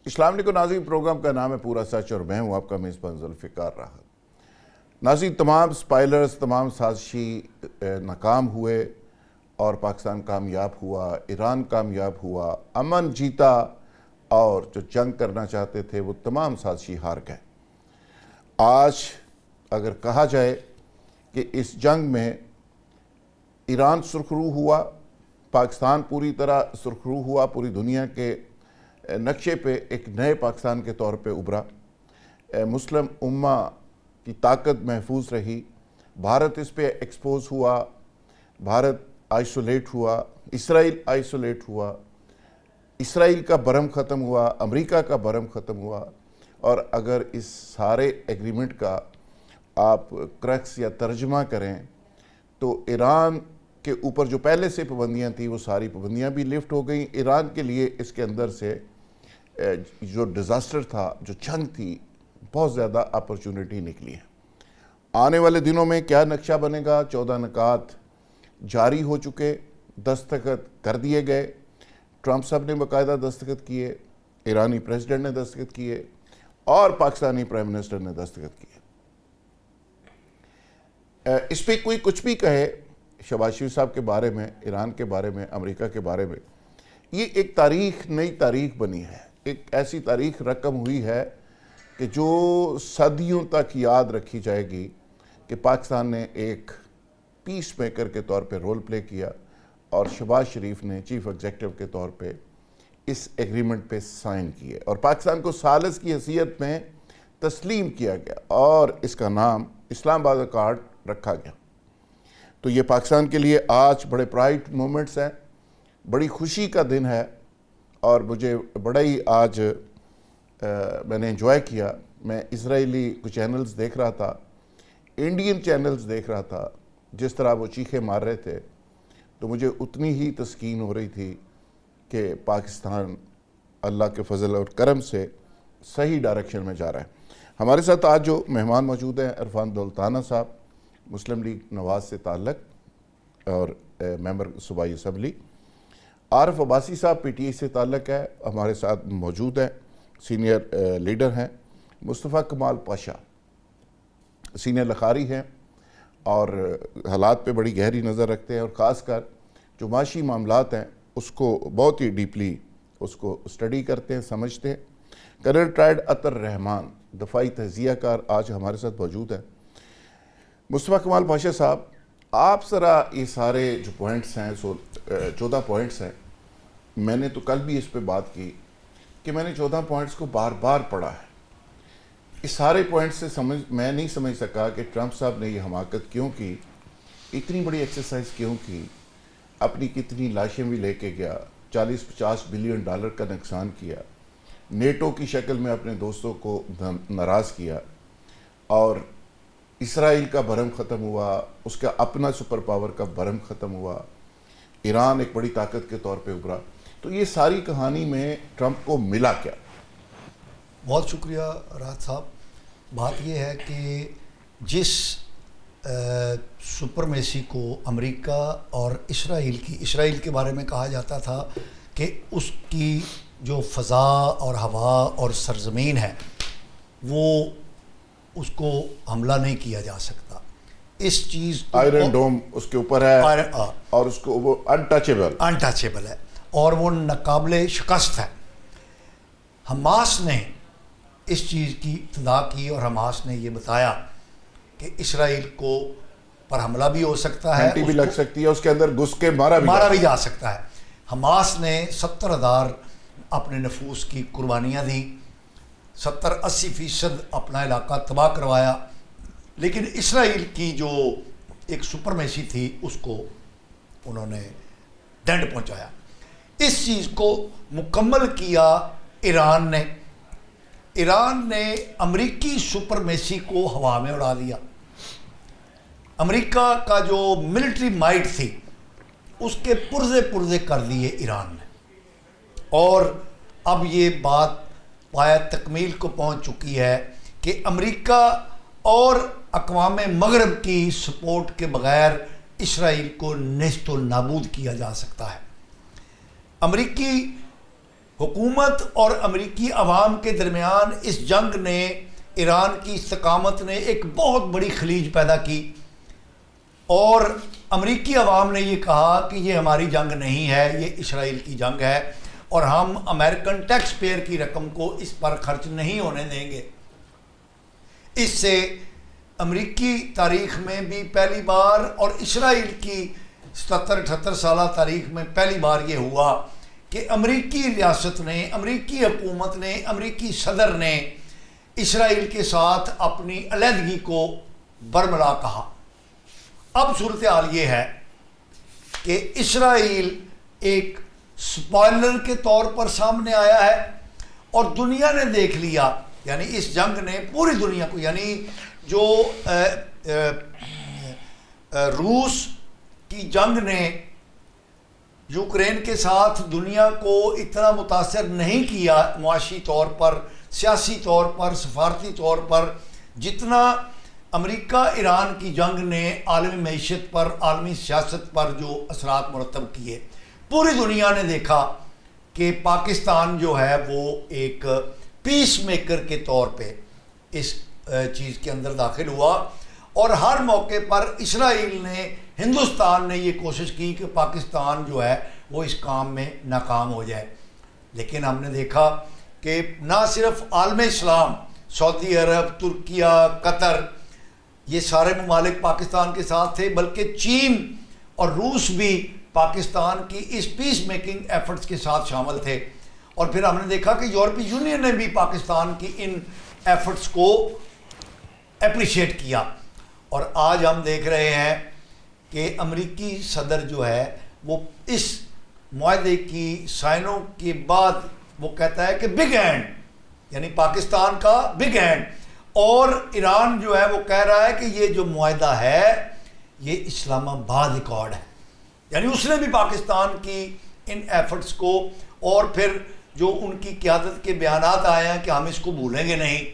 اسلام علیکم ناظرین، پروگرام کا نام ہے پورا سچ اور میں ہوں آپ کا میزبان ذوالفقار راحت۔ ناظرین، تمام سپائلرز، تمام سازشی ناکام ہوئے اور پاکستان کامیاب ہوا، ایران کامیاب ہوا، امن جیتا، اور جو جنگ کرنا چاہتے تھے وہ تمام سازشی ہار گئے۔ آج اگر کہا جائے کہ اس جنگ میں ایران سرخرو ہوا، پاکستان پوری طرح سرخرو ہوا، پوری دنیا کے نقشے پہ ایک نئے پاکستان کے طور پہ ابھرا، مسلم امہ کی طاقت محفوظ رہی، بھارت اس پہ ایکسپوز ہوا، بھارت آئسولیٹ ہوا، اسرائیل آئسولیٹ ہوا، اسرائیل کا برہم ختم ہوا، امریکہ کا برہم ختم ہوا۔ اور اگر اس سارے ایگریمنٹ کا آپ کرکس یا ترجمہ کریں تو ایران کے اوپر جو پہلے سے پابندیاں تھیں وہ ساری پابندیاں بھی لفٹ ہو گئیں۔ ایران کے لیے اس کے اندر سے جو ڈیزاسٹر تھا، جو جنگ تھی، بہت زیادہ اپرچونٹی نکلی ہے۔ آنے والے دنوں میں کیا نقشہ بنے گا؟ 14 نکات جاری ہو چکے، دستخط کر دیے گئے، ٹرمپ صاحب نے باقاعدہ دستخط کیے، ایرانی پریزیڈنٹ نے دستخط کیے اور پاکستانی پرائم منسٹر نے دستخط کیے۔ اس پہ کوئی کچھ بھی کہے شہباز شریف صاحب کے بارے میں، ایران کے بارے میں، امریکہ کے بارے میں، یہ ایک تاریخ، نئی تاریخ بنی ہے، ایک ایسی تاریخ رقم ہوئی ہے کہ جو صدیوں تک یاد رکھی جائے گی کہ پاکستان نے ایک پیس میکر کے طور پہ رول پلے کیا اور شہباز شریف نے چیف ایگزیکٹو کے طور پہ اس ایگریمنٹ پہ سائن کیے اور پاکستان کو ثالث کی حیثیت میں تسلیم کیا گیا اور اس کا نام اسلام آباد اکارڈ رکھا گیا۔ تو یہ پاکستان کے لیے آج بڑے پرائڈ مومنٹس ہیں، بڑی خوشی کا دن ہے، اور مجھے بڑا ہی آج میں نے انجوائے کیا۔ میں اسرائیلی کچھ چینلز دیکھ رہا تھا، انڈین چینلز دیکھ رہا تھا، جس طرح وہ چیخے مار رہے تھے تو مجھے اتنی ہی تسکین ہو رہی تھی کہ پاکستان اللہ کے فضل اور کرم سے صحیح ڈائریکشن میں جا رہا ہے۔ ہمارے ساتھ آج جو مہمان موجود ہیں، عرفان دولتانہ صاحب، مسلم لیگ نواز سے تعلق اور ممبر صوبائی اسمبلی، عارف عباسی صاحب پی ٹی آئی سے تعلق ہے، ہمارے ساتھ موجود ہیں، سینئر لیڈر ہیں، مصطفیٰ کمال پاشا سینئر لخاری ہیں اور حالات پہ بڑی گہری نظر رکھتے ہیں اور خاص کر جو معاشی معاملات ہیں اس کو بہت ہی ڈیپلی اس کو اسٹڈی کرتے ہیں، سمجھتے ہیں۔ کرنل ٹرائیڈ عطر رحمان، دفاعی تجزیہ کار، آج ہمارے ساتھ موجود ہیں۔ مصطفیٰ کمال پاشا صاحب، آپ ذرا یہ سارے جو پوائنٹس ہیں، 14 پوائنٹس ہیں، میں نے تو کل بھی اس پہ بات کی کہ میں نے 14 پوائنٹس کو بار بار پڑھا ہے۔ اس سارے پوائنٹس سے میں نہیں سمجھ سکا کہ ٹرمپ صاحب نے یہ حماقت کیوں کی، اتنی بڑی ایکسرسائز کیوں کی، اپنی کتنی لاشیں بھی لے کے گیا، 40-50 بلین ڈالر کا نقصان کیا، نیٹو کی شکل میں اپنے دوستوں کو ناراض کیا، اور اسرائیل کا برہم ختم ہوا، اس کا اپنا سپر پاور کا برہم ختم ہوا، ایران ایک بڑی طاقت کے طور پہ ابھرا۔ تو یہ ساری کہانی میں ٹرمپ کو ملا کیا؟ بہت شکریہ راحت صاحب۔ بات یہ ہے کہ جس سپرمیسی کو امریکہ اور اسرائیل کے بارے میں کہا جاتا تھا کہ اس کی جو فضا اور ہوا اور سرزمین ہے وہ اس کو حملہ نہیں کیا جا سکتا، اس چیز کو آئرن ڈوم اس کے اوپر ہے اور اس کو وہ انٹچیبل ہے اور وہ ناقابل شکست ہے۔ حماس نے اس چیز کی ابتدا کی اور حماس نے یہ بتایا کہ اسرائیل کو پر حملہ بھی ہو سکتا ہے، بھی لگ سکتی ہے، اس کے اندر گھس کے مارا بھی جا سکتا ہے۔ حماس نے 70,000 اپنے نفوس کی قربانیاں دیں، 70-80% اپنا علاقہ تباہ کروایا، لیکن اسرائیل کی جو ایک سپرمیسی تھی اس کو انہوں نے ڈنڈ پہنچایا۔ اس چیز کو مکمل کیا ایران نے امریکی سپرمیسی کو ہوا میں اڑا دیا۔ امریکہ کا جو ملٹری مائٹ تھی اس کے پرزے کر دیے ایران نے، اور اب یہ بات پایہ تکمیل کو پہنچ چکی ہے کہ امریکہ اور اقوام مغرب کی سپورٹ کے بغیر اسرائیل کو نیست و نابود کیا جا سکتا ہے۔ امریکی حکومت اور امریکی عوام کے درمیان اس جنگ نے، ایران کی استقامت نے ایک بہت بڑی خلیج پیدا کی، اور امریکی عوام نے یہ کہا کہ یہ ہماری جنگ نہیں ہے، یہ اسرائیل کی جنگ ہے، اور ہم امریکن ٹیکس پیئر کی رقم کو اس پر خرچ نہیں ہونے دیں گے۔ اس سے امریکی تاریخ میں بھی پہلی بار اور اسرائیل کی 77-78 سالہ تاریخ میں پہلی بار یہ ہوا کہ امریکی ریاست نے، امریکی حکومت نے، امریکی صدر نے اسرائیل کے ساتھ اپنی علیحدگی کو برملا کہا۔ اب صورتحال یہ ہے کہ اسرائیل ایک سپوائلر کے طور پر سامنے آیا ہے، اور دنیا نے دیکھ لیا، یعنی اس جنگ نے پوری دنیا کو، یعنی جو روس کی جنگ نے یوکرین کے ساتھ دنیا کو اتنا متاثر نہیں کیا معاشی طور پر، سیاسی طور پر، سفارتی طور پر، جتنا امریکہ ایران کی جنگ نے عالمی معیشت پر، عالمی سیاست پر جو اثرات مرتب کیے۔ پوری دنیا نے دیکھا کہ پاکستان جو ہے وہ ایک پیس میکر کے طور پہ اس چیز کے اندر داخل ہوا، اور ہر موقع پر اسرائیل نے، ہندوستان نے یہ کوشش کی کہ پاکستان جو ہے وہ اس کام میں ناکام ہو جائے۔ لیکن ہم نے دیکھا کہ نہ صرف عالم اسلام، سعودی عرب، ترکیہ، قطر، یہ سارے ممالک پاکستان کے ساتھ تھے، بلکہ چین اور روس بھی پاکستان کی اس پیس میکنگ ایفرٹس کے ساتھ شامل تھے، اور پھر ہم نے دیکھا کہ یورپی یونین نے بھی پاکستان کی ان ایفرٹس کو اپریشیٹ کیا۔ اور آج ہم دیکھ رہے ہیں کہ امریکی صدر جو ہے وہ اس معاہدے کی سائنوں کے بعد وہ کہتا ہے کہ بگ ہینڈ، یعنی پاکستان کا بگ ہینڈ، اور ایران جو ہے وہ کہہ رہا ہے کہ یہ جو معاہدہ ہے یہ اسلام آباد ریکارڈ ہے، یعنی اس نے بھی پاکستان کی ان ایفرٹس کو، اور پھر جو ان کی قیادت کے بیانات آئے ہیں کہ ہم اس کو بھولیں گے نہیں،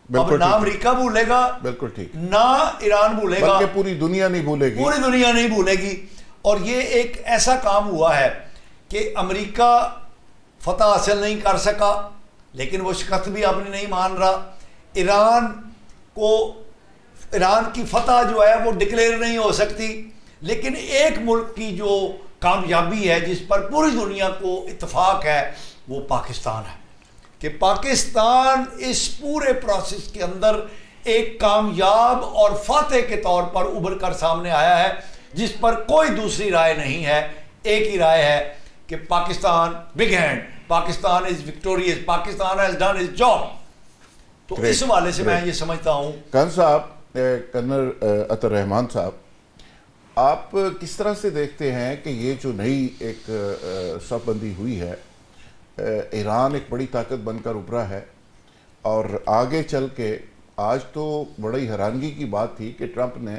اب نہ امریکہ بھولے گا، بالکل ٹھیک، نہ ایران بھولے گا، بلکہ پوری دنیا نہیں بھولے گی، پوری دنیا نہیں بھولے گی۔ اور یہ ایک ایسا کام ہوا ہے کہ امریکہ فتح حاصل نہیں کر سکا، لیکن وہ شکست بھی اپنی نہیں مان رہا، ایران کی فتح جو ہے وہ ڈکلیئر نہیں ہو سکتی، لیکن ایک ملک کی جو کامیابی ہے جس پر پوری دنیا کو اتفاق ہے وہ پاکستان ہے، کہ پاکستان اس پورے پروسیس کے اندر ایک کامیاب اور فاتح کے طور پر ابھر کر سامنے آیا ہے، جس پر کوئی دوسری رائے نہیں ہے، ایک ہی رائے ہے کہ Pakistan big hand, Pakistan is victorious, Pakistan has done his job. تو اس حوالے سے میں یہ سمجھتا ہوں۔ کرنل عطر رحمان صاحب، آپ کس طرح سے دیکھتے ہیں کہ یہ جو نئی ایک صف بندی ہوئی ہے، ایران ایک بڑی طاقت بن کر ابھرا ہے، اور آگے چل کے آج تو بڑی حیرانگی کی بات تھی کہ ٹرمپ نے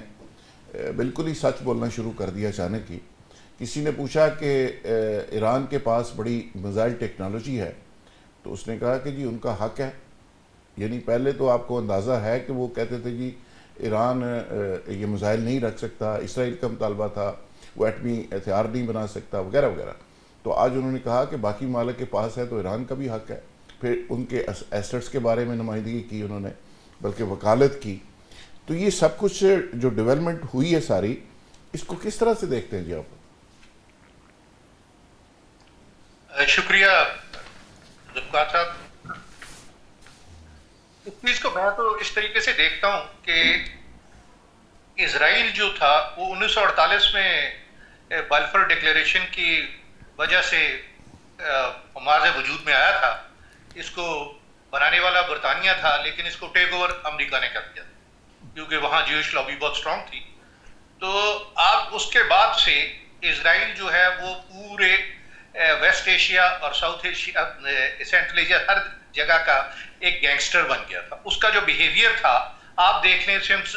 بالکل ہی سچ بولنا شروع کر دیا اچانک ہی۔ کسی نے پوچھا کہ ایران کے پاس بڑی میزائل ٹیکنالوجی ہے، تو اس نے کہا کہ جی ان کا حق ہے، یعنی پہلے تو آپ کو اندازہ ہے کہ وہ کہتے تھے جی ایران یہ میزائل نہیں رکھ سکتا، اسرائیل کا مطالبہ تھا وہ ایٹمی ہتھیار نہیں بنا سکتا وغیرہ وغیرہ، تو آج انہوں نے کہا کہ باقی ممالک کے پاس ہے تو ایران کا بھی حق ہے۔ پھر ان کے ایسٹس کے بارے میں نمائندگی کی انہوں نے، بلکہ وکالت کی۔ تو یہ سب کچھ جو ڈیولپمنٹ ہوئی ہے ساری، اس کو کس طرح سے دیکھتے ہیں جی آپ؟ شکریہ ذوالفقار صاحب۔ اس چیز کو میں تو اس طریقے سے دیکھتا ہوں کہ اسرائیل جو تھا وہ 1948 میں بالفور ڈکلیریشن کی وجہ سے ماض وجود میں آیا تھا۔ اس کو بنانے والا برطانیہ تھا، لیکن اس کو ٹیک اوور امریکہ نے کر دیا کیونکہ وہاں جوئش لابی بہت اسٹرانگ تھی۔ تو آپ اس کے بعد سے اسرائیل جو ہے وہ پورے ویسٹ ایشیا اور ساؤتھ ایشیا، سینٹرل ایشیا، ہر جگہ کا ایک گینگسٹر بن گیا تھا۔ اس کا جو بیہیویئر تھا آپ دیکھ لیں، سنس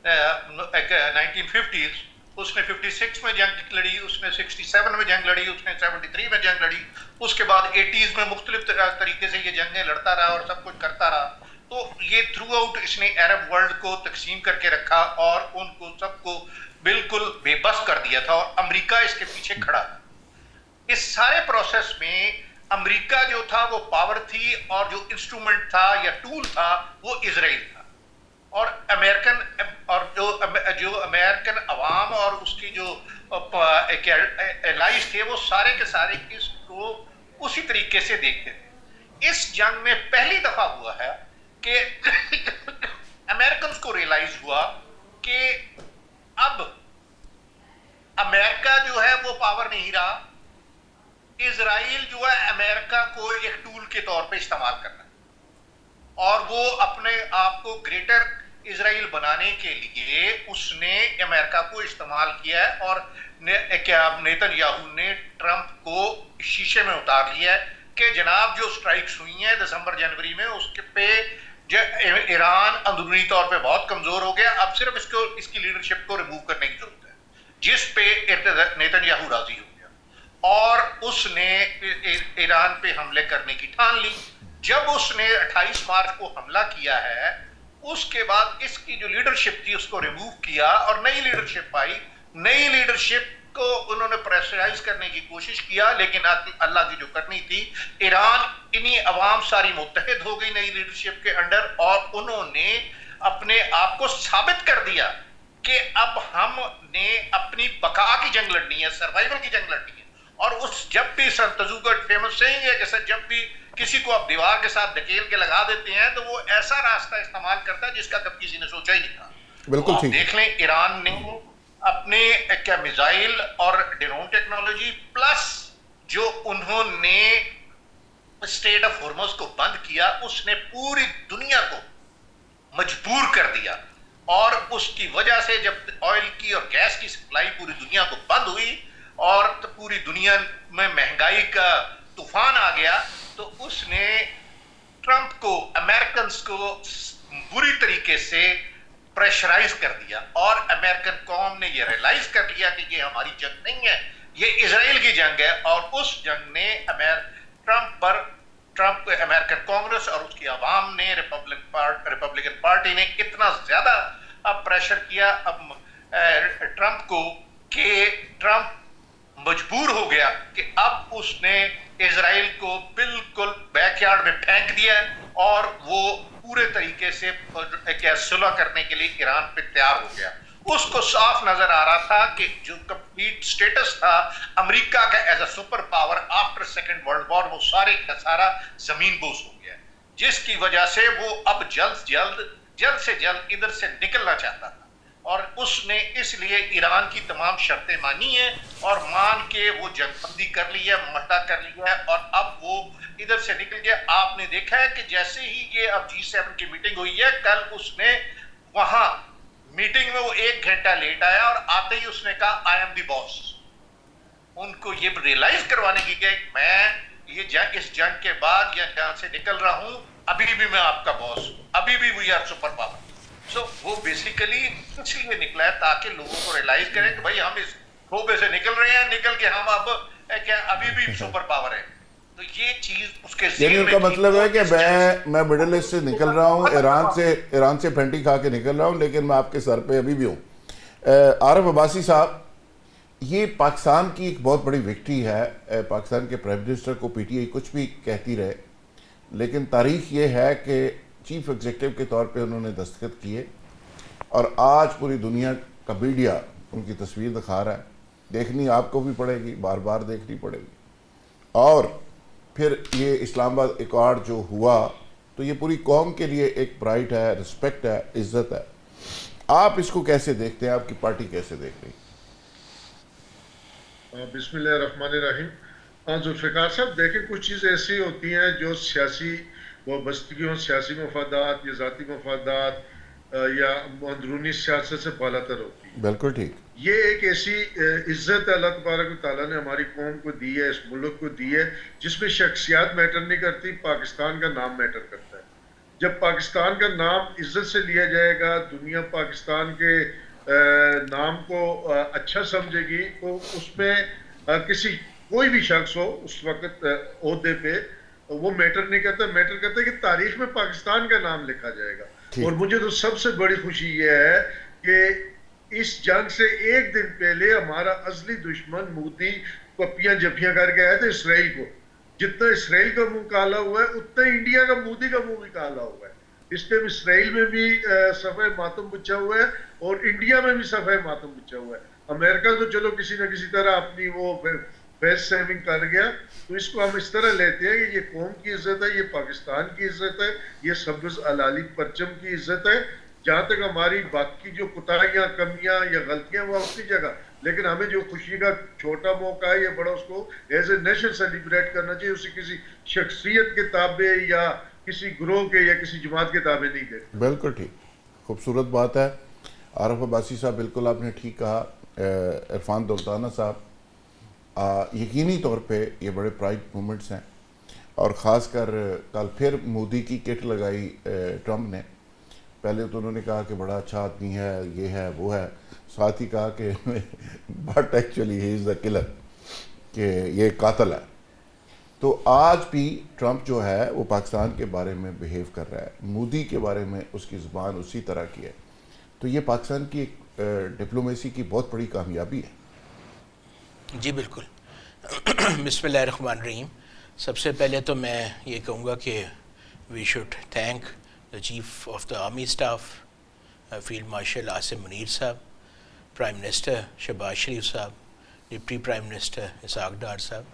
1950s اس نے 56 میں جنگ لڑی، اس نے 67 میں جنگ لڑی، اس نے 73 میں جنگ لڑی، اس کے بعد 80s میں مختلف طریقے سے یہ جنگیں لڑتا رہا اور سب کچھ کرتا رہا۔ تو یہ تھرو آؤٹ اس نے عرب ورلڈ کو تقسیم کر کے رکھا اور ان کو سب کو بالکل بے بس کر دیا تھا، اور امریکہ اس کے پیچھے کھڑا تھا۔ اس سارے پروسیس میں امریکہ جو تھا وہ پاور تھی اور جو انسٹرومنٹ تھا یا ٹول تھا وہ اسرائیل تھا. اور جو امریکن عوام اور اس کی جو الائز تھے وہ سارے کے سارے اس کو اسی طریقے سے دیکھتے تھے. اس جنگ میں پہلی دفعہ ہوا ہے کہ امریکنز کو ریئلائز ہوا کہ اب امریکہ جو ہے وہ پاور نہیں رہا, اسرائیل جو ہے امریکہ کو ایک ٹول کے طور پہ استعمال کرنا ہے, اور وہ اپنے آپ کو گریٹر اسرائیل بنانے کے لیے اس نے امریکہ کو استعمال کیا ہے. اور نیتن یاہو نے ٹرمپ کو شیشے میں اتار لیا ہے کہ جناب جو سٹرائکس ہوئی ہیں دسمبر جنوری میں اس کے پہ ایران اندرونی طور پہ بہت کمزور ہو گیا, اب صرف اس کی لیڈرشپ کو ریموو کرنے کی ضرورت ہے, جس پہ نیتن یاہو راضی ہو گیا اور اس نے ایران پہ حملے کرنے کی ٹھان لی. جب اس نے 28 مارچ کو حملہ کیا ہے اس کے بعد اس کی جو لیڈرشپ تھی اس کو ریموو کیا اور نئی لیڈرشپ آئی. نئی لیڈرشپ کو انہوں نے پریشرائز کرنے کی کوشش کیا, لیکن اللہ کی جو کرنی تھی ایران انہی عوام ساری متحد ہو گئی نئی لیڈرشپ کے انڈر, اور انہوں نے اپنے آپ کو ثابت کر دیا کہ اب ہم نے اپنی بقا کی جنگ لڑنی ہے, سروائیول کی جنگ لڑنی ہے. اور اس جب بھی سنتزوگٹ فیمس سینگ ہے کہ جب بھی کسی کو آپ دیوار کے ساتھ دھکیل کے لگا دیتے ہیں تو وہ ایسا راستہ استعمال کرتا ہے جس کا کبھی کسی نے سوچا ہی نہیں تھا. بالکل ٹھیک. دیکھ لیں ایران نے اپنے کیا میزائل اور ڈرون ٹیکنالوجی پلس جو انہوں نے اسٹریٹ آف ہارمز کو بند کیا, اس نے پوری دنیا کو مجبور کر دیا, اور اس کی وجہ سے جب آئل کی اور گیس کی سپلائی پوری دنیا کو بند ہوئی اور پوری دنیا میں مہنگائی کا طوفان آ گیا, تو اس نے ٹرمپ کو امریکنز کو بری طریقے سے پریشرائز کر دیا, اور امریکن قوم نے یہ ریئلائز کر لیا کہ یہ ہماری جنگ نہیں ہے, یہ اسرائیل کی جنگ ہے. اور اس جنگ نے ٹرمپ امریکن کانگریس اور اس کی عوام نے ریپبلکن پارٹی نے اتنا زیادہ پریشر کیا ٹرمپ کو کہ ٹرمپ مجبور ہو گیا کہ اب اس نے اسرائیل کو بالکل بیک یارڈ میں پھینک دیا اور وہ پورے طریقے سے صلح کرنے کے لیے ایران پہ تیار ہو گیا. اس کو صاف نظر آ رہا تھا کہ جو کمپلیٹ سٹیٹس تھا امریکہ کا as a super power after second world war, وہ سارے کا سارا زمین بوس ہو گیا, جس کی وجہ سے وہ اب جلد سے جلد ادھر سے نکلنا چاہتا تھا. اور اس نے اس لیے ایران کی تمام شرطیں مانی ہیں اور مان کے وہ جنگ بندی کر لی ہے, معاہدہ کر لیا ہے, اور اب وہ ادھر سے نکل گیا. آپ نے دیکھا ہے کہ جیسے ہی یہ اب G7 کی میٹنگ ہوئی ہے, کل اس نے وہاں میٹنگ میں وہ 1 گھنٹہ لیٹ آیا اور آتے ہی اس نے کہا آئی ایم دی باس. ان کو یہ ریئلائز کروانے کی کہ میں یہ اس جنگ کے بعد یا جہاں سے نکل رہا ہوں ابھی بھی میں آپ کا باس ہوں, ابھی بھی وی آر سپر پاور. سو وہ بیسیکلی اس لیے نکلا ہے تاکہ لوگوں کو ریئلائز کریں کہ بھائی ہم اس کھوبے سے نکل رہے ہیں, نکل کے ہم اب کیا ابھی بھی سپر پاور ہے. تو یہ چیز اس کے یعنی ان کا مطلب ہے کہ میں مڈل ایسٹ سے نکل رہا ہوں, ایران سے پھنٹی کھا کے نکل رہا ہوں, لیکن میں آپ کے سر پہ ابھی بھی ہوں. عارف عباسی صاحب, یہ پاکستان کی ایک بہت بڑی وکٹری ہے. پاکستان کے پرائم منسٹر کو پی ٹی آئی کچھ بھی کہتی رہے, لیکن تاریخ یہ ہے کہ چیف ایگزیکٹو کے طور پہ انہوں نے دستخط کیے, اور آج پوری دنیا کا میڈیا ان کی تصویر دکھا رہا ہے. دیکھنی آپ کو بھی پڑے گی, بار بار دیکھنی پڑے گی. اور پھر یہ اسلام آباد ایکارڈ جو ہوا تو یہ پوری قوم کے لیے ایک پرائڈ ہے, رسپیکٹ ہے, عزت ہے. آپ اس کو کیسے دیکھتے ہیں, آپ کی پارٹی کیسے دیکھ رہی؟ بسم اللہ الرحمن الرحیم. ذوالفقار صاحب دیکھیں, کچھ چیزیں ایسی ہوتی ہیں جو سیاسی وابستگیوں, سیاسی مفادات یا ذاتی مفادات یا اندرونی سیاست سے بالاتر ہوتی ہے. بالکل ٹھیک. یہ ایک ایسی عزت اللہ تبارک و تعالیٰ نے ہماری قوم کو دی ہے, اس ملک کو دی ہے, جس میں شخصیات میٹر نہیں کرتی, پاکستان کا نام میٹر کرتا ہے. جب پاکستان کا نام عزت سے لیا جائے گا, دنیا پاکستان کے نام کو اچھا سمجھے گی, تو اس میں کوئی بھی شخص ہو اس وقت عہدے پہ, وہ میٹر نہیں کرتا. میٹر کرتا ہے کہ تاریخ میں پاکستان کا نام لکھا جائے گا. اور مجھے تو سب سے بڑی خوشی یہ ہے کہ اس جنگ سے 1 دن پہلے ہمارا ازلی دشمن مودی پپیاں جپیاں کر کے آئے تھے اسرائیل کو. جتنا اسرائیل کا منہ کالا ہوا ہے اتنا انڈیا کا مودی کا منہ بھی کالا ہوا ہے. اس ٹائم اسرائیل میں بھی صفحہ ماتم بچھا ہوا ہے اور انڈیا میں بھی صفحہ ماتم بچھا ہوا ہے. امریکہ تو چلو کسی نہ کسی طرح اپنی وہ فیس سیونگ کر گیا. تو اس کو ہم اس طرح لیتے ہیں کہ یہ قوم کی عزت ہے, یہ پاکستان کی عزت ہے, یہ سبز علالی پرچم کی عزت ہے. جہاں تک ہماری باقی جو کوتاہیاں, کمیاں یا غلطیاں وہ اپنی جگہ, لیکن ہمیں جو خوشی کا چھوٹا موقع ہے یا بڑا, اس کو ایز اے نیشن سیلیبریٹ کرنا چاہیے. اسے کسی شخصیت کے تابع یا کسی گروہ کے یا کسی جماعت کے تابع نہیں دیتے. بالکل ٹھیک, خوبصورت بات ہے. عارف عباسی صاحب بالکل آپ نے ٹھیک کہا. عرفان دولتانہ صاحب, یقینی طور پہ یہ بڑے پرائڈ مومنٹس ہیں, اور خاص کر کل پھر مودی کی کٹ لگائی ٹرمپ نے. پہلے تو انہوں نے کہا کہ بڑا اچھا آدمی ہے, یہ ہے وہ ہے, ساتھ ہی کہا کہ but actually he is the colour, کہ یہ قاتل ہے. تو آج بھی ٹرمپ جو ہے وہ پاکستان کے بارے میں بیہیو کر رہا ہے, مودی کے بارے میں اس کی زبان اسی طرح کی ہے. تو یہ پاکستان کی ایک ڈپلومیسی کی بہت بڑی کامیابی ہے. جی بالکل. بسم اللہ الرحمن الرحیم. سب سے پہلے تو میں یہ کہوں گا کہ we should thank the chief of the army staff field marshal Asim Munir sahib, prime minister Shehbaz Sharif sahib, deputy prime minister Ishaq Dar sahib.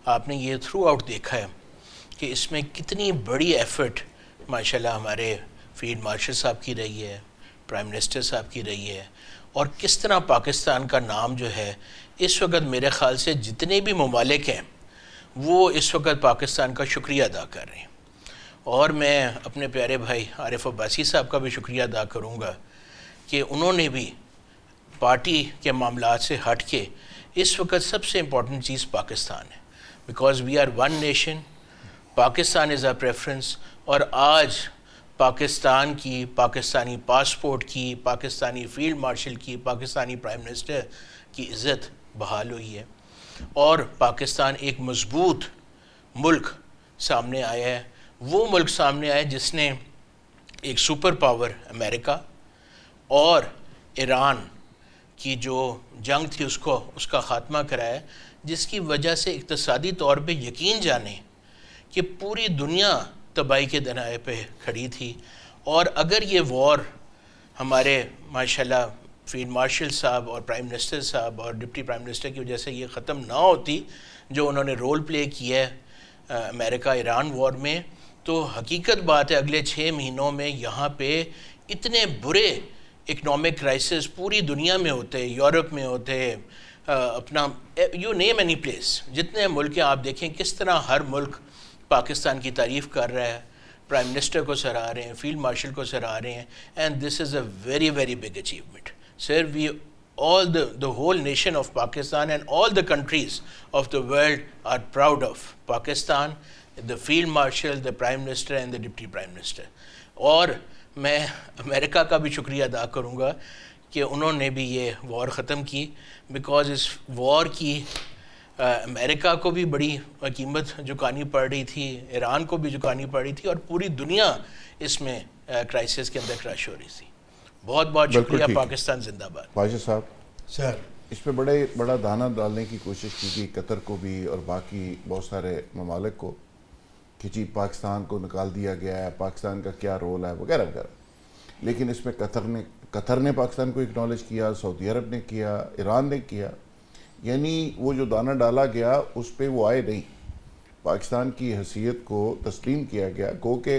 آپ نے یہ تھرو آؤٹ دیکھا ہے کہ اس میں کتنی بڑی ایفرٹ ماشاءاللہ ہمارے فیلڈ مارشل صاحب کی رہی ہے, پرائم منسٹر صاحب کی رہی ہے, اور کس طرح پاکستان کا نام جو ہے اس وقت میرے خیال سے جتنے بھی ممالک ہیں وہ اس وقت پاکستان کا شکریہ ادا کر رہے ہیں. اور میں اپنے پیارے بھائی عارف عباسی صاحب کا بھی شکریہ ادا کروں گا کہ انہوں نے بھی پارٹی کے معاملات سے ہٹ کے اس وقت سب سے امپورٹنٹ چیز پاکستان ہے, because we are one nation, Pakistan is our preference. اور آج پاکستان کی, پاکستانی پاسپورٹ کی, پاکستانی فیلڈ مارشل کی, پاکستانی پرائم منسٹر کی عزت بحال ہوئی ہے, اور پاکستان ایک مضبوط ملک سامنے آیا ہے. وہ ملک سامنے آیا جس نے ایک سپر پاور امریکہ اور ایران کی جو جنگ تھی اس کا خاتمہ کرایا, جس کی وجہ سے اقتصادی طور پہ یقین جانیں کہ پوری دنیا تباہی کے دنائے پہ کھڑی تھی. اور اگر یہ وار ہمارے ماشاءاللہ فیلڈ مارشل صاحب اور پرائم منسٹر صاحب اور ڈپٹی پرائم منسٹر کی وجہ سے یہ ختم نہ ہوتی, جو انہوں نے رول پلے کیا ہے امریکہ ایران وار میں, تو حقیقت بات ہے اگلے 6 مہینوں میں یہاں پہ اتنے برے اکنامک کرائسس پوری دنیا میں ہوتے, یورپ میں ہوتے, اپنا یو نیم اینی پلیس, جتنے ملک ہیں آپ دیکھیں کس طرح ہر ملک پاکستان کی تعریف کر رہا ہے, پرائم منسٹر کو سراہ رہے ہیں, فیلڈ مارشل کو سراہ رہے ہیں. And this is a very very big achievement. Sir, we all the whole nation of Pakistan and all the countries of the world are proud of Pakistan, the field marshal, the prime minister and the deputy prime minister. اور میں امریکہ کا بھی شکریہ ادا کروں گا کہ انہوں نے بھی یہ وار ختم کی, بیکاز اس وار کی امریکہ کو بھی بڑی قیمت چکانی پڑ رہی تھی, ایران کو بھی چکانی پڑ رہی تھی, اور پوری دنیا اس میں کرائسس کے اندر کرش ہو رہی تھی. بہت بہت شکریہ. پاکستان زندہ باد. واجد صاحب سر, اس پہ بڑا دانہ ڈالنے کی کوشش کی گئی قطر کو بھی اور باقی بہت سارے ممالک کو کہ جی پاکستان کو نکال دیا گیا ہے, پاکستان کا کیا رول ہے وغیرہ وغیرہ. لیکن اس میں قطر نے پاکستان کو اکنالج کیا, سعودی عرب نے کیا, ایران نے کیا. یعنی وہ جو دانہ ڈالا گیا اس پہ وہ آئے نہیں, پاکستان کی حیثیت کو تسلیم کیا گیا. گو کہ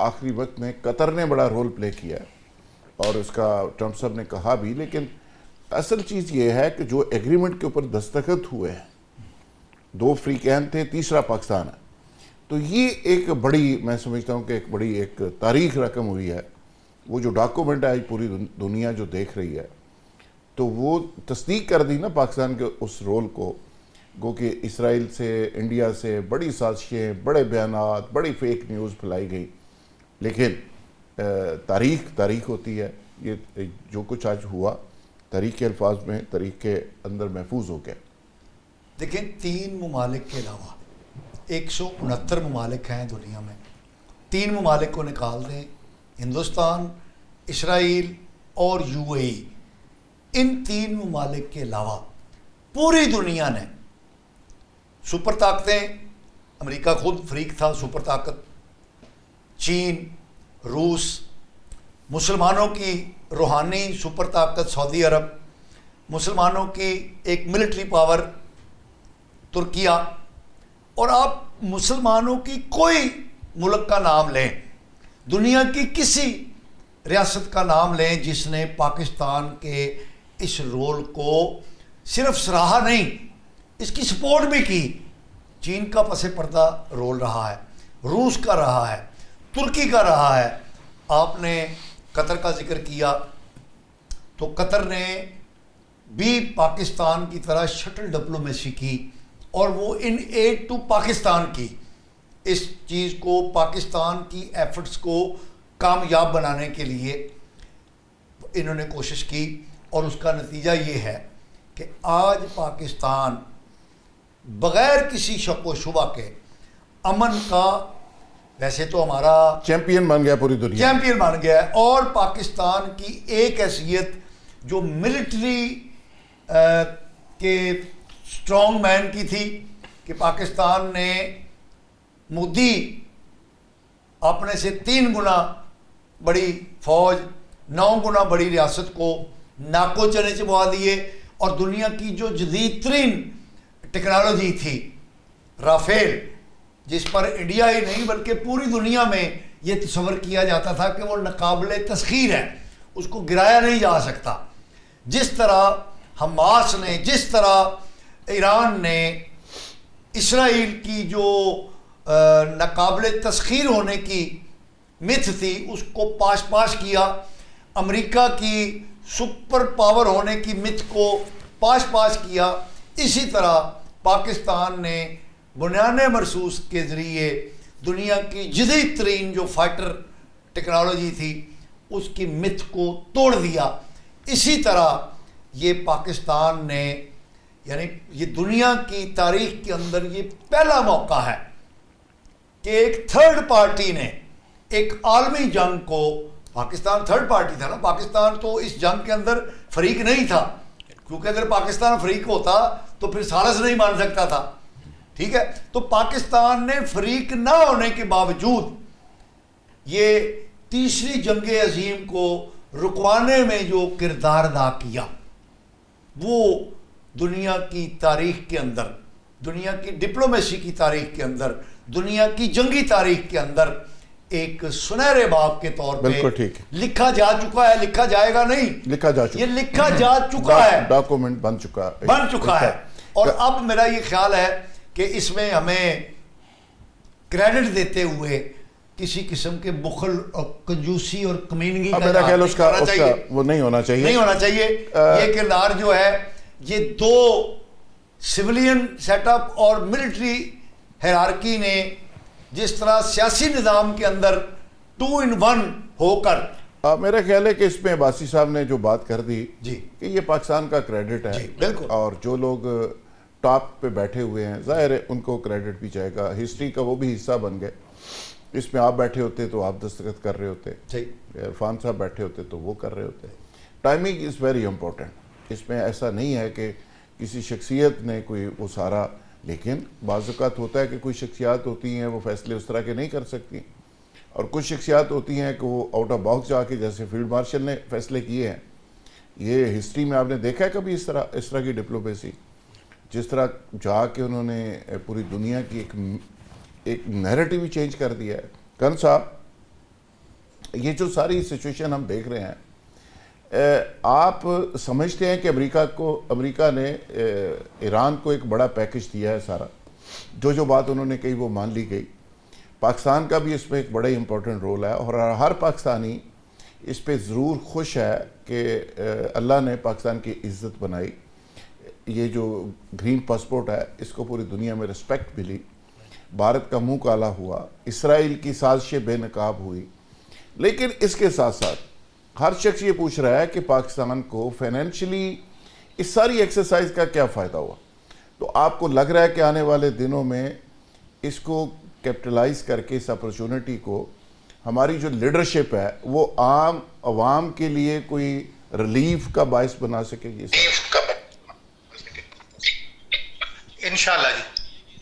آخری وقت میں قطر نے بڑا رول پلے کیا اور اس کا ٹرمپ صاحب نے کہا بھی. لیکن اصل چیز یہ ہے کہ جو ایگریمنٹ کے اوپر دستخط ہوئے ہیں, 2 فریقین تھے, تیسرا پاکستان ہے, تو یہ ایک بڑی, میں سمجھتا ہوں کہ ایک بڑی ایک تاریخ رقم ہوئی ہے. وہ جو ڈاکومنٹ ہے آج پوری دنیا جو دیکھ رہی ہے, تو وہ تصدیق کر دی نا پاکستان کے اس رول کو. گو کہ اسرائیل سے, انڈیا سے بڑی سازشیں, بڑے بیانات, بڑی فیک نیوز پھیلائی گئی. لیکن تاریخ ہوتی ہے, یہ جو کچھ آج ہوا تاریخ کے الفاظ میں, تاریخ کے اندر محفوظ ہو گیا. دیکھیں 3 ممالک کے علاوہ 169 ممالک ہیں دنیا میں. 3 ممالک کو نکال دیں, ہندوستان, اسرائیل اور UAE. ان 3 ممالک کے علاوہ پوری دنیا نے سپر طاقتیں، امریکہ خود فریق تھا سپر طاقت، چین، روس، مسلمانوں کی روحانی سپر طاقت سعودی عرب، مسلمانوں کی ایک ملٹری پاور ترکیہ، اور آپ مسلمانوں کی کوئی ملک کا نام لیں، دنیا کی کسی ریاست کا نام لیں جس نے پاکستان کے اس رول کو صرف سراہا نہیں، اس کی سپورٹ بھی کی۔ چین کا پس پردہ رول رہا ہے، روس کا رہا ہے، ترکی کا رہا ہے۔ آپ نے قطر کا ذکر کیا تو قطر نے بھی پاکستان کی طرح شٹل ڈپلومیسی کی، اور وہ ان ایڈ ٹو پاکستان کی، اس چیز کو پاکستان کی ایفرٹس کو کامیاب بنانے کے لیے انہوں نے کوشش کی، اور اس کا نتیجہ یہ ہے کہ آج پاکستان بغیر کسی شک و شبہ کے امن کا، ویسے تو ہمارا چیمپئن بن گیا پوری دنیا، چیمپئن بن گیا ہے، اور پاکستان کی ایک حیثیت جو ملٹری کے اسٹرانگ مین کی تھی کہ پاکستان نے مودی اپنے سے 3 گنا بڑی فوج، 9 گنا بڑی ریاست کو ناکو چنے چبوا دیے، اور دنیا کی جو جدید ترین ٹیکنالوجی تھی رافیل، جس پر انڈیا ہی نہیں بلکہ پوری دنیا میں یہ تصور کیا جاتا تھا کہ وہ ناقابل تسخیر ہے، اس کو گرایا نہیں جا سکتا، جس طرح حماس نے، جس طرح ایران نے اسرائیل کی جو ناقابل تسخیر ہونے کی متھ تھی اس کو پاش کیا، امریکہ کی سپر پاور ہونے کی متھ کو پاش کیا، اسی طرح پاکستان نے بنیان مرصوص کے ذریعے دنیا کی جدید ترین جو فائٹر ٹیکنالوجی تھی اس کی متھ کو توڑ دیا۔ اسی طرح یہ پاکستان نے، یعنی یہ دنیا کی تاریخ کے اندر یہ پہلا موقع ہے کہ ایک تھرڈ پارٹی نے ایک عالمی جنگ کو، پاکستان تھرڈ پارٹی تھا نا، پاکستان تو اس جنگ کے اندر فریق نہیں تھا، کیونکہ اگر پاکستان فریق ہوتا تو پھر سالس نہیں مان سکتا تھا، ٹھیک ہے؟ تو پاکستان نے فریق نہ ہونے کے باوجود یہ تیسری جنگ عظیم کو رکوانے میں جو کردار ادا کیا، وہ دنیا کی تاریخ کے اندر، دنیا کی ڈپلومیسی کی تاریخ کے اندر، دنیا کی جنگی تاریخ کے اندر ایک سنہرے باب کے طور پہ لکھا جا چکا ہے، لکھا جائے گا نہیں، لکھا جا چکا، یہ لکھا جا چکا ہے، ڈاکومنٹ بن چکا ہے۔ اور اب میرا یہ خیال ہے کہ اس میں ہمیں کریڈٹ دیتے ہوئے کسی قسم کے بخل اور کنجوسی اور کمینگی کا میرا خیال اس کا وہ نہیں ہونا چاہیے، یہ کردار جو ہے یہ دو سویلین سیٹ اپ اور ملٹری ہیرارکی نے جس طرح سیاسی نظام کے اندر 2 in 1 ہو کر، میرا خیال ہے کہ اس میں عباسی صاحب نے جو بات کر دی جی کہ یہ پاکستان کا کریڈٹ ہے، بالکل، اور جو لوگ ٹاپ پہ بیٹھے ہوئے ہیں ظاہر ہے ان کو کریڈٹ بھی جائے گا، ہسٹری کا وہ بھی حصہ بن گئے، اس میں آپ بیٹھے ہوتے تو آپ دستخط کر رہے ہوتے، عرفان صاحب بیٹھے ہوتے تو وہ کر رہے ہوتے۔ ٹائمنگ از ویری امپورٹنٹ، اس میں ایسا نہیں ہے کہ کسی شخصیت نے کوئی وہ سارا، لیکن بعض اوقات ہوتا ہے کہ کوئی شخصیات ہوتی ہیں وہ فیصلے اس طرح کے نہیں کر سکتی، اور کچھ شخصیات ہوتی ہیں کہ وہ آؤٹ آف باکس جا کے، جیسے فیلڈ مارشل نے فیصلے کیے ہیں۔ یہ ہسٹری میں آپ نے دیکھا ہے کبھی اس طرح کی ڈپلومیسی، جس طرح جا کے انہوں نے پوری دنیا کی ایک نیریٹو ہی چینج کر دیا ہے۔ کرن صاحب، یہ جو ساری سچویشن ہم دیکھ رہے ہیں، آپ سمجھتے ہیں کہ امریکہ نے ایران کو ایک بڑا پیکج دیا ہے سارا، جو بات انہوں نے کہی وہ مان لی گئی، پاکستان کا بھی اس میں ایک بڑا ہی امپورٹنٹ رول ہے، اور ہر پاکستانی اس پہ ضرور خوش ہے کہ اللہ نے پاکستان کی عزت بنائی، یہ جو گرین پاسپورٹ ہے اس کو پوری دنیا میں رسپیکٹ ملی، بھارت کا منہ کالا ہوا، اسرائیل کی سازشیں بے نقاب ہوئی، لیکن اس کے ساتھ ساتھ ہر شخص یہ پوچھ رہا ہے کہ پاکستان کو فائنینشلی اس ساری ایکسرسائز کا کیا فائدہ ہوا؟ تو آپ کو لگ رہا ہے کہ آنے والے دنوں میں اس کو کیپٹلائز کر کے اس اپرچونٹی کو ہماری جو لیڈرشپ ہے وہ عام عوام کے لیے کوئی ریلیف کا باعث بنا سکے گی؟ انشاءاللہ جی،